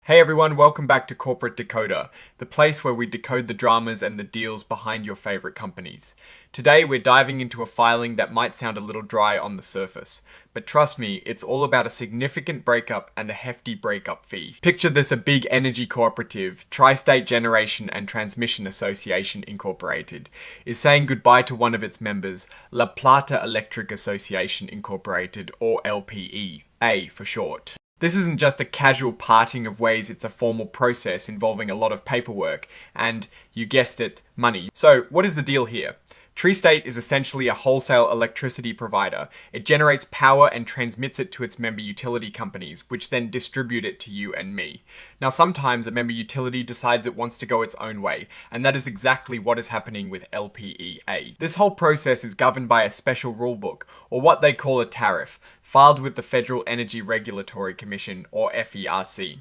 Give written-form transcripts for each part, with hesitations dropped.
Hey everyone, welcome back to Corporate Decoder, the place where we decode the dramas and the deals behind your favorite companies. Today we're diving into a filing that might sound a little dry on the surface, but trust me, it's all about a significant breakup and a hefty breakup fee. Picture this: a big energy cooperative, Tri-State Generation and Transmission Association Incorporated, is saying goodbye to one of its members, La Plata Electric Association Incorporated, or LPE, A for short. This isn't just a casual parting of ways, it's a formal process involving a lot of paperwork and, you guessed it, money. So, what is the deal here? Tri-State is essentially a wholesale electricity provider. It generates power and transmits it to its member utility companies, which then distribute it to you and me. Now, sometimes a member utility decides it wants to go its own way, and that is exactly what is happening with LPEA. This whole process is governed by a special rulebook, or what they call a tariff, filed with the Federal Energy Regulatory Commission, or FERC.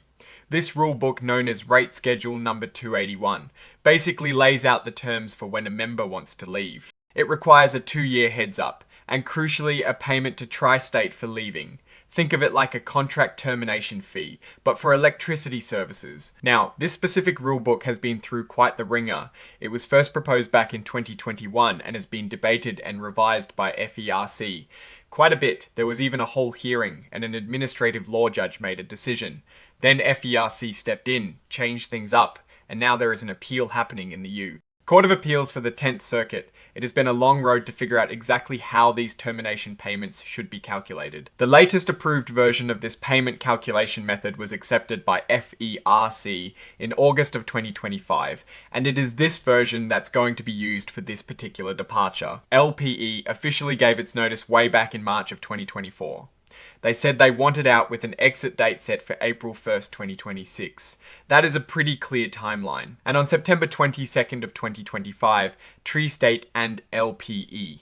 This rulebook, known as Rate Schedule Number 281, basically lays out the terms for when a member wants to leave. It requires a 2-year heads up, and crucially a payment to Tri-State for leaving. Think of it like a contract termination fee, but for electricity services. Now, this specific rulebook has been through quite the ringer. It was first proposed back in 2021 and has been debated and revised by FERC. Quite a bit. There was even a whole hearing, and an administrative law judge made a decision. Then FERC stepped in, changed things up, and now there is an appeal happening in the Court of Appeals for the 10th Circuit. It has been a long road to figure out exactly how these termination payments should be calculated. The latest approved version of this payment calculation method was accepted by FERC in August of 2025, and it is this version that's going to be used for this particular departure. LPE officially gave its notice way back in March of 2024. They said they wanted out with an exit date set for April 1st, 2026. That is a pretty clear timeline. And on September 22nd of 2025, Tri-State and LPE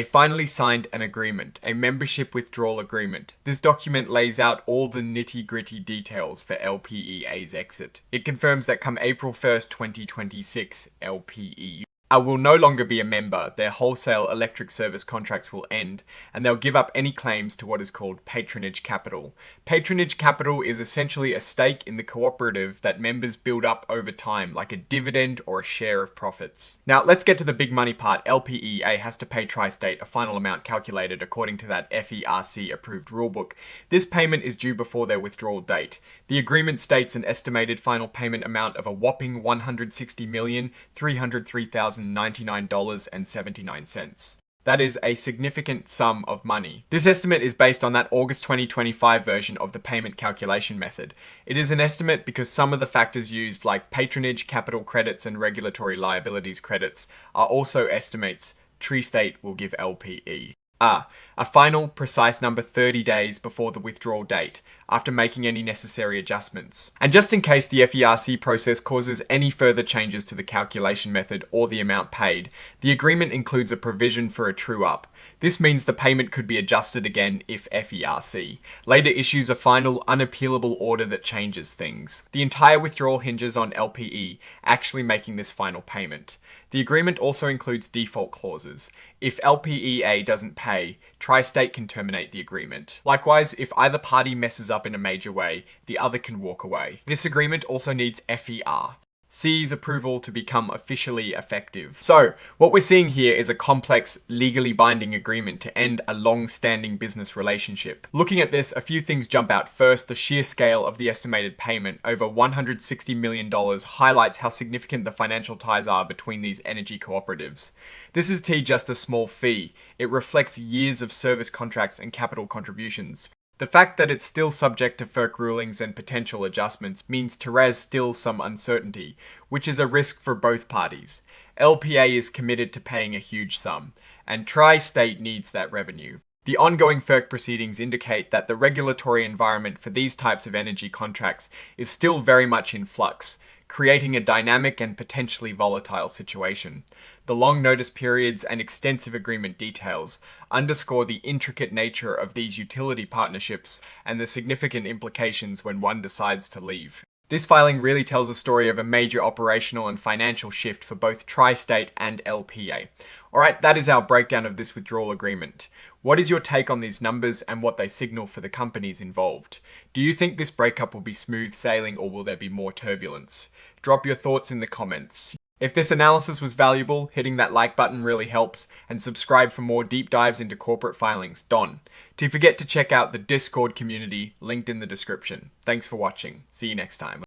finally signed an agreement, a membership withdrawal agreement. This document lays out all the nitty-gritty details for LPEA's exit. It confirms that come April 1st, 2026, LPE will no longer be a member. Their wholesale electric service contracts will end, and they'll give up any claims to what is called patronage capital. Patronage capital is essentially a stake in the cooperative that members build up over time, like a dividend or a share of profits. Now, let's get to the big money part. LPEA has to pay Tri-State a final amount calculated according to that FERC-approved rulebook. This payment is due before their withdrawal date. The agreement states an estimated final payment amount of a whopping $160,303,099.79. That is a significant sum of money. This estimate is based on that August 2025 version of the payment calculation method. It is an estimate because some of the factors used, like patronage, capital credits, and regulatory liabilities credits, are also estimates Tri-State will give LPE. A final, precise number 30 days before the withdrawal date, after making any necessary adjustments. And just in case the FERC process causes any further changes to the calculation method or the amount paid, the agreement includes a provision for a true-up. This means the payment could be adjusted again if FERC later issues a final, unappealable order that changes things. The entire withdrawal hinges on LPE actually making this final payment. The agreement also includes default clauses. If LPEA doesn't pay, Tri-State can terminate the agreement. Likewise, if either party messes up in a major way, the other can walk away. This agreement also needs FERC's approval to become officially effective. So, what we're seeing here is a complex, legally binding agreement to end a long-standing business relationship. Looking at this, a few things jump out. First, the sheer scale of the estimated payment, over $160 million, highlights how significant the financial ties are between these energy cooperatives. This is just a small fee. It reflects years of service contracts and capital contributions. The fact that it's still subject to FERC rulings and potential adjustments means there's still some uncertainty, which is a risk for both parties. LPA is committed to paying a huge sum, and Tri-State needs that revenue. The ongoing FERC proceedings indicate that the regulatory environment for these types of energy contracts is still very much in flux, creating a dynamic and potentially volatile situation. The long notice periods and extensive agreement details underscore the intricate nature of these utility partnerships and the significant implications when one decides to leave. This filing really tells a story of a major operational and financial shift for both Tri-State and LPA. Alright, that is our breakdown of this withdrawal agreement. What is your take on these numbers and what they signal for the companies involved? Do you think this breakup will be smooth sailing or will there be more turbulence? Drop your thoughts in the comments. If this analysis was valuable, hitting that like button really helps, and subscribe for more deep dives into corporate filings. Don. Don't forget to check out the Discord community linked in the description. Thanks for watching. See you next time.